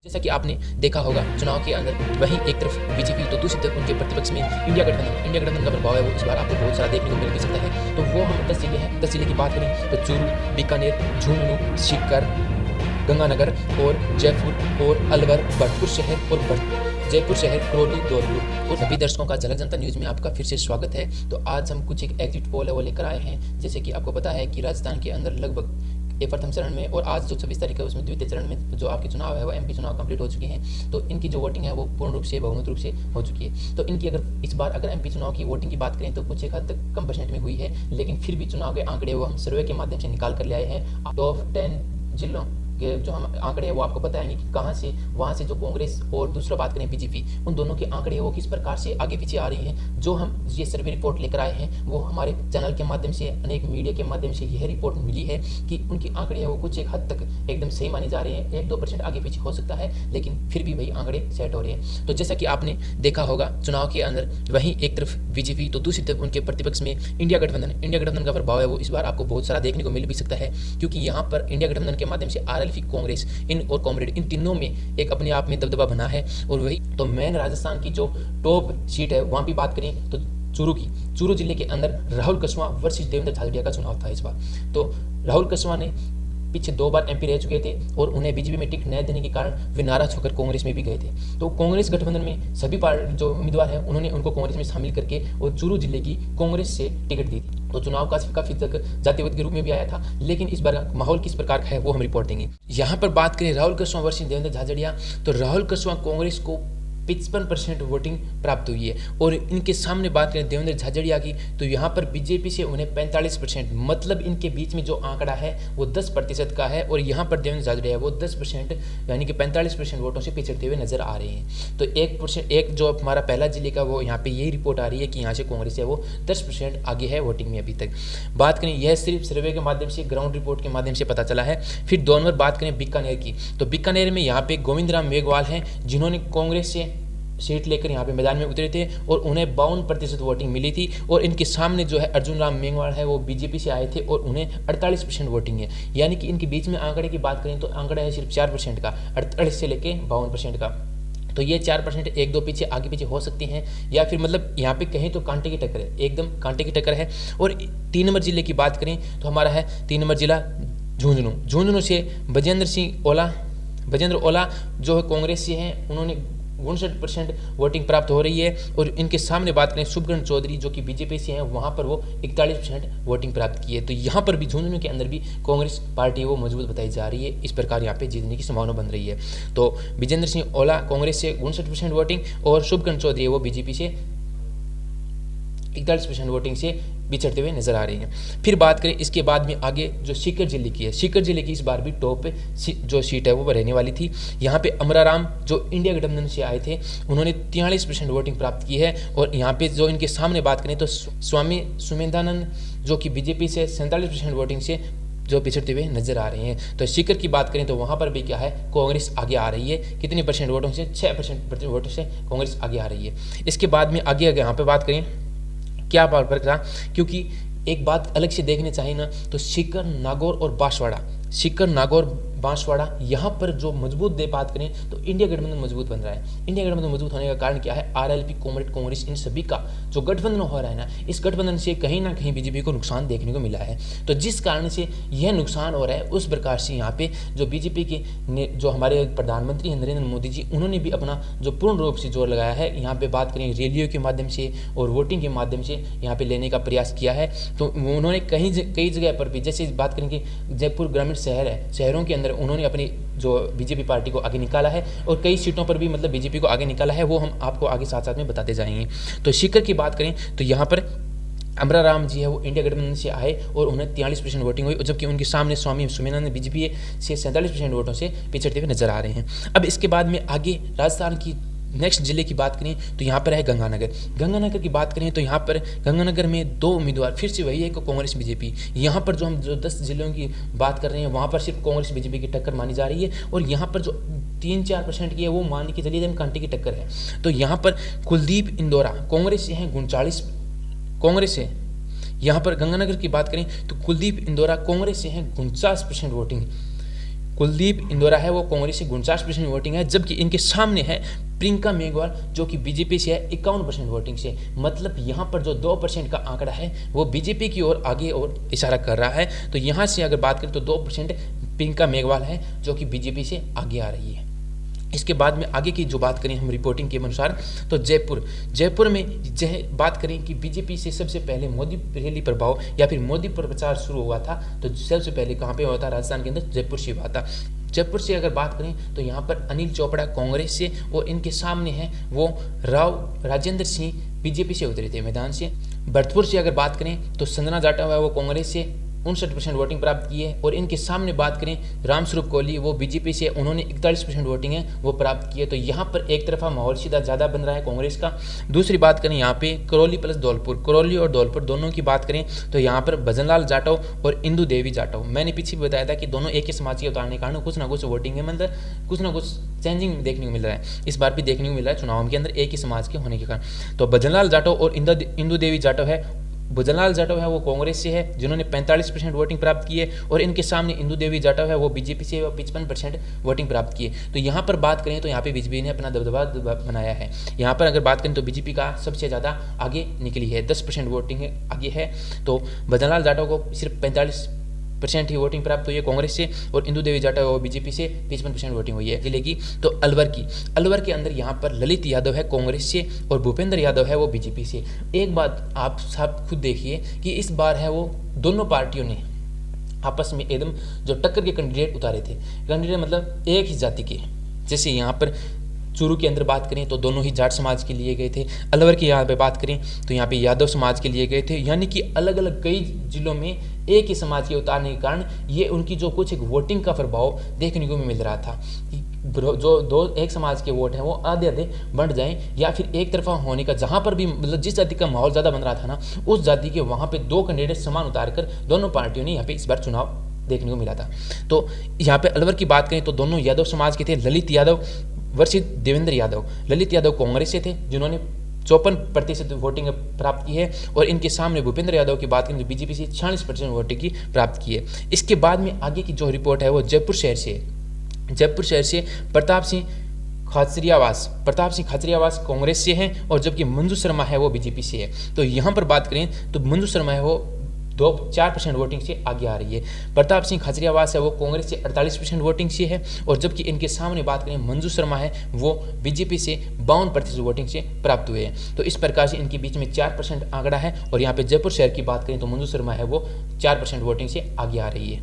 जैसा कि आपने देखा होगा चुनाव के अंदर वहीं एक तरफ बीजेपी तो दूसरी तरफ उनके प्रतिपक्ष में इंडिया गठबंधन का प्रभाव है वो इस बार आपको बहुत सारा देखने को मिल भी सकता है। तो वो हम 10 जिले हैं। 10 जिले की बात करें तो चूरू, बीकानेर, झुंझुनू, सीकर, गंगानगर और जयपुर और अलवर, भरतपुर शहर और जयपुर शहर, करौली, धौलपुर। और सभी दर्शकों का झलक जनता न्यूज़ में आपका फिर से स्वागत है। तो आज हम कुछ एक एग्जिट पोल है वो लेकर आए हैं। जैसे कि आपको पता है कि राजस्थान के अंदर लगभग प्रथम चरण में और आज जो 26 तारीख है उसमें द्वितीय चरण में जो आपके चुनाव है वो एमपी चुनाव कंप्लीट हो चुके हैं। तो इनकी जो वोटिंग है वो पूर्ण रूप से बहुमत रूप से हो चुकी है। तो इनकी अगर इस बार अगर एमपी चुनाव की वोटिंग की बात करें तो कुछ एक हद तक कम परसेंट में हुई है, लेकिन फिर भी चुनाव के आंकड़े वो हम सर्वे के माध्यम से निकाल कर ले आए हैं। टॉप 10 जिलों के जो हम आंकड़े हैं वो आपको बताएंगे कि कहाँ से वहाँ से जो कांग्रेस और दूसरा बात करें बीजेपी, उन दोनों के आंकड़े वो किस प्रकार से आगे पीछे आ रही हैं। जो हम ये सर्वे रिपोर्ट लेकर आए हैं वो हमारे चैनल के माध्यम से, अनेक मीडिया के माध्यम से यह रिपोर्ट मिली है कि उनकी आंकड़े हैं वो कुछ एक हद तक एकदम सही माने जा रहे हैं। 1-2% आगे पीछे हो सकता है, लेकिन फिर भी वही आंकड़े सेट हो रहे हैं। तो जैसा कि आपने देखा होगा चुनाव के अंदर वहीं एक तरफ बीजेपी तो दूसरी तरफ उनके प्रतिपक्ष में इंडिया गठबंधन का प्रभाव है वो इस बार आपको बहुत सारा देखने को मिल भी सकता है, क्योंकि यहाँ पर इंडिया गठबंधन के माध्यम से आरएलपी, कांग्रेस और कॉमरेड इन तीनों में एक अपने आप में दबदबा बना है। और वही तो मेन राजस्थान की जो टॉप सीट है वहाँ भी बात करें तो चूरू जिले के अंदर राहुल कसवां वर्सेस देवेंद्र झाझड़िया का चुनाव था इस बार। तो राहुल कसवां ने पीछे 2 बार एमपी रह चुके थे और उन्हें बीजेपी में टिकट न देने के कारण वे नाराज होकर कांग्रेस में भी गए थे। तो कांग्रेस गठबंधन में सभी पार्टी जो उम्मीदवार हैं उन्होंने उनको कांग्रेस में शामिल करके और चूरू जिले की कांग्रेस से टिकट दी थी। तो चुनाव काफी तक जातिवाद के रूप में भी आया था, लेकिन इस बार माहौल किस प्रकार का है वो हम रिपोर्ट देंगे। यहाँ पर बात करें राहुल कसवां वर्सेस देवेंद्र झाझड़िया, तो राहुल कसवां कांग्रेस को 55% वोटिंग प्राप्त हुई है। और इनके सामने बात करें देवेंद्र झाझड़िया की तो यहाँ पर बीजेपी से उन्हें 45%, मतलब इनके बीच में जो आंकड़ा है वो 10% का है। और यहाँ पर देवेंद्र झाझड़िया वो 10% यानी कि 45% वोटों से पिछड़ते हुए नजर आ रहे हैं। तो 1% जो हमारा पहला जिले का वो यहाँ पे यही रिपोर्ट आ रही है कि यहाँ से कांग्रेस है वो 10% आगे है वोटिंग में अभी तक। बात करें यह सिर्फ सर्वे के माध्यम से, ग्राउंड रिपोर्ट के माध्यम से पता चला है। फिर 2 नंबर बात करें बीकानेर की, तो बीकानेर में यहाँ पे गोविंद राम मेघवाल हैं जिन्होंने कांग्रेस से सीट लेकर यहाँ पे मैदान में उतरे थे और उन्हें 52% वोटिंग मिली थी। और इनके सामने जो है अर्जुन राम मेघवाल है वो बीजेपी से आए थे और उन्हें 48% वोटिंग है। यानी कि इनके बीच में आंकड़े की बात करें तो आंकड़ा है सिर्फ 4% का, 48 से लेके 52% का। तो ये 4% 1-2 पीछे आगे पीछे हो सकती हैं, या फिर मतलब यहाँ पे कहें तो कांटे की टक्कर है, एकदम कांटे की टक्कर है। और 3 नंबर जिले की बात करें तो हमारा है 3 नंबर जिला झुंझुनू से बजेंद्र ओला जो है कांग्रेस से हैं, उन्होंने 59% वोटिंग प्राप्त हो रही है। और इनके सामने बात करें शुभकरण चौधरी जो कि बीजेपी से हैं, वहाँ पर वो 41% वोटिंग प्राप्त की है। तो यहाँ पर भी झुंझुनू के अंदर भी कांग्रेस पार्टी वो मजबूत बताई जा रही है। इस प्रकार यहाँ पे जीतने की संभावना बन रही है। तो विजेंद्र सिंह ओला कांग्रेस से 59% वोटिंग और शुभकरण चौधरी वो बीजेपी से 41% वोटिंग से बिछड़ते हुए नजर आ रही हैं। फिर बात करें इसके बाद में आगे जो सीकर जिले की है, सीकर जिले की इस बार भी टॉप जो सीट है वो रहने वाली थी। यहाँ पे अमराराम जो इंडिया गठबंधन से आए थे उन्होंने 43% वोटिंग प्राप्त की है। और यहाँ पे जो इनके सामने बात करें तो स्वामी सुमेधानंद जो कि बीजेपी से 47% वोटिंग से जो पिछड़ते हुए नजर आ रहे हैं। तो सीकर की बात करें तो वहाँ पर भी क्या है, कांग्रेस आगे आ रही है। कितने परसेंट वोटों से? 6% वोटों से कांग्रेस आगे आ रही है। इसके बाद में आगे यहाँ पे बात करें क्या फर्क रहा, क्योंकि एक बात अलग से देखने चाहिए ना, तो सीकर, नागौर और बांसवाड़ा यहाँ पर जो मजबूत दे बात करें तो इंडिया गठबंधन मजबूत बन रहा है। इंडिया गठबंधन मजबूत होने का कारण क्या है? आरएलपी, कॉमरेड, कांग्रेस इन सभी का जो गठबंधन हो रहा है ना, इस गठबंधन से कहीं ना कहीं बीजेपी को नुकसान देखने को मिला है। तो जिस कारण से यह नुकसान हो रहा है उस प्रकार से यहाँ पे जो बीजेपी के जो हमारे प्रधानमंत्री हैं नरेंद्र मोदी जी, उन्होंने भी अपना जो पूर्ण रूप से जोर लगाया है। यहाँ पे बात करें रैलियों के माध्यम से और वोटिंग के माध्यम से यहाँ पे लेने का प्रयास किया है। तो उन्होंने कई जगह पर भी, जैसे बात करें कि जयपुर ग्रामीण शहर है, शहरों के अंदर उन्होंने अपनी जो बीजेपी पार्टी को आगे निकाला है और कई सीटों पर भी मतलब बीजेपी को आगे निकाला है, वो हम आपको आगे साथ साथ में बताते जाएंगे। तो सीकर की बात करें तो यहाँ पर अमराराम जी है वो इंडिया गठबंधन से आए और उन्हें 43% वोटिंग हुई, जबकि उनके सामने स्वामी सुमेधानंद बीजेपी से 47% वोटों से पिछड़ते हुए नजर आ रहे हैं। अब इसके बाद में आगे राजस्थान की नेक्स्ट जिले की बात करें तो यहाँ पर है गंगानगर की बात करें तो यहाँ पर गंगानगर में 2 उम्मीदवार फिर से वही है कांग्रेस बीजेपी। यहाँ पर जो हम 10 जिलों की बात कर रहे हैं वहाँ पर सिर्फ कांग्रेस बीजेपी की टक्कर मानी जा रही है। और यहाँ पर जो 3-4% की है वो मान के चलिए एकदम कांटे की टक्कर है। तो यहाँ पर कुलदीप इंदौरा कांग्रेस से हैं 39 कांग्रेस से। यहाँ पर गंगानगर की बात करें तो कुलदीप इंदौरा कांग्रेस से हैं 49% वोटिंग। कुलदीप इंदौरा है वो कांग्रेस से 49% वोटिंग है, जबकि इनके सामने है प्रियंका मेघवाल जो कि बीजेपी से है 51% वोटिंग से। मतलब यहाँ पर जो 2% का आंकड़ा है वो बीजेपी की ओर आगे और इशारा कर रहा है। तो यहाँ से अगर बात करें तो 2% प्रियंका मेघवाल है जो कि बीजेपी से आगे आ रही है। इसके बाद में आगे की जो बात करें हम रिपोर्टिंग के अनुसार तो जयपुर में बात करें कि बीजेपी से सबसे पहले मोदी रैली प्रभाव या फिर मोदी पर प्रचार शुरू हुआ था, तो सबसे पहले कहाँ पे हुआ था? राजस्थान के अंदर जयपुर से हुआ था। जयपुर से अगर बात करें तो यहाँ पर अनिल चोपड़ा कांग्रेस से और इनके सामने है वो राजेंद्र सिंह बीजेपी से उतरे थे मैदान से। भरतपुर से अगर बात करें तो संजना जाटव है वो कांग्रेस से 59% वोटिंग प्राप्त की है और इनके सामने बात करें रामस्वरूप कोहली वो बीजेपी से, उन्होंने 41% वोटिंग है वो प्राप्त की है। तो यहाँ पर एक तरफा माहौल सीधा ज़्यादा बन रहा है कांग्रेस का। दूसरी बात करें यहाँ पे करौली प्लस धौलपुर, करौली और धौलपुर दोनों की बात करें तो यहाँ पर भजनलाल जाटव और इंदु देवी जाटव, मैंने पीछे भी बताया था कि दोनों एक ही समाज के उतारने के कारण कुछ ना कुछ वोटिंग है, मतलब कुछ ना कुछ चेंजिंग देखने को मिल रहा है। इस बार भी देखने को मिल रहा है चुनाव के अंदर एक ही समाज के होने के कारण। तो भजनलाल जाटव और इंदु देवी जाटव है, भजनलाल जाटव है वो कांग्रेस से है जिन्होंने 45% वोटिंग प्राप्त की है और इनके सामने इंदु देवी जाटव है वो बीजेपी से 55% वोटिंग प्राप्त की है। तो यहाँ पर बात करें तो यहाँ पे बीजेपी ने अपना दबदबा बनाया है। यहाँ पर अगर बात करें तो बीजेपी का सबसे ज़्यादा आगे निकली है, 10% वोटिंग आगे है। तो भजनलाल जाटव को सिर्फ 45% ही वोटिंग प्राप्त हुई है कांग्रेस से और इंदु देवी जाटव वो बीजेपी से 55% वोटिंग हुई है जिले की। तो अलवर के अंदर यहाँ पर ललित यादव है कांग्रेस से और भूपेंद्र यादव है वो बीजेपी से। एक बात आप सब खुद देखिए कि इस बार है वो दोनों पार्टियों ने आपस में एकदम जो टक्कर के कैंडिडेट उतारे थे, कैंडिडेट मतलब एक ही जाति के। जैसे यहाँ पर चूरू के अंदर बात करें तो दोनों ही जाट समाज के लिए गए थे, अलवर की यहाँ पे बात करें तो यहाँ पे यादव समाज के लिए गए थे। यानी कि अलग अलग कई जिलों में एक ही समाज के उतारने के कारण ये उनकी जो कुछ एक वोटिंग का प्रभाव देखने को मिल रहा था कि जो एक समाज के वोट हैं वो आधे आधे बंट जाएं या फिर एक तरफा होने का, जहाँ पर भी मतलब जिस जाति का माहौल ज़्यादा बन रहा था ना उस जाति के वहाँ पे 2 कैंडिडेट समान उतार कर दोनों पार्टियों ने यहाँ पे इस बार चुनाव देखने को मिला था। तो यहाँ पे अलवर की बात करें तो दोनों यादव समाज के थे, ललित यादव वर्सेस देवेंद्र यादव। ललित यादव कांग्रेस से थे जिन्होंने 54% वोटिंग प्राप्त की है और इनके सामने भूपेंद्र यादव की बात करें तो बीजेपी से 46% वोटिंग की प्राप्त की है। इसके बाद में आगे की जो रिपोर्ट है वो जयपुर शहर से प्रताप सिंह खाचरियावास कांग्रेस से हैं और जबकि मंजू शर्मा है वो बीजेपी से है। तो यहाँ पर बात करें तो मंजू शर्मा है वो 4% वोटिंग से आगे आ रही है। प्रताप सिंह खाचरियावास है वो कांग्रेस से 48% वोटिंग से है और जबकि इनके सामने बात करें मंजू शर्मा है वो बीजेपी से 52% वोटिंग से प्राप्त हुए हैं। तो इस प्रकार से इनके बीच में 4% आंकड़ा है और यहाँ पे जयपुर शहर की बात करें तो मंजू शर्मा है वो 4% वोटिंग से आगे आ रही है।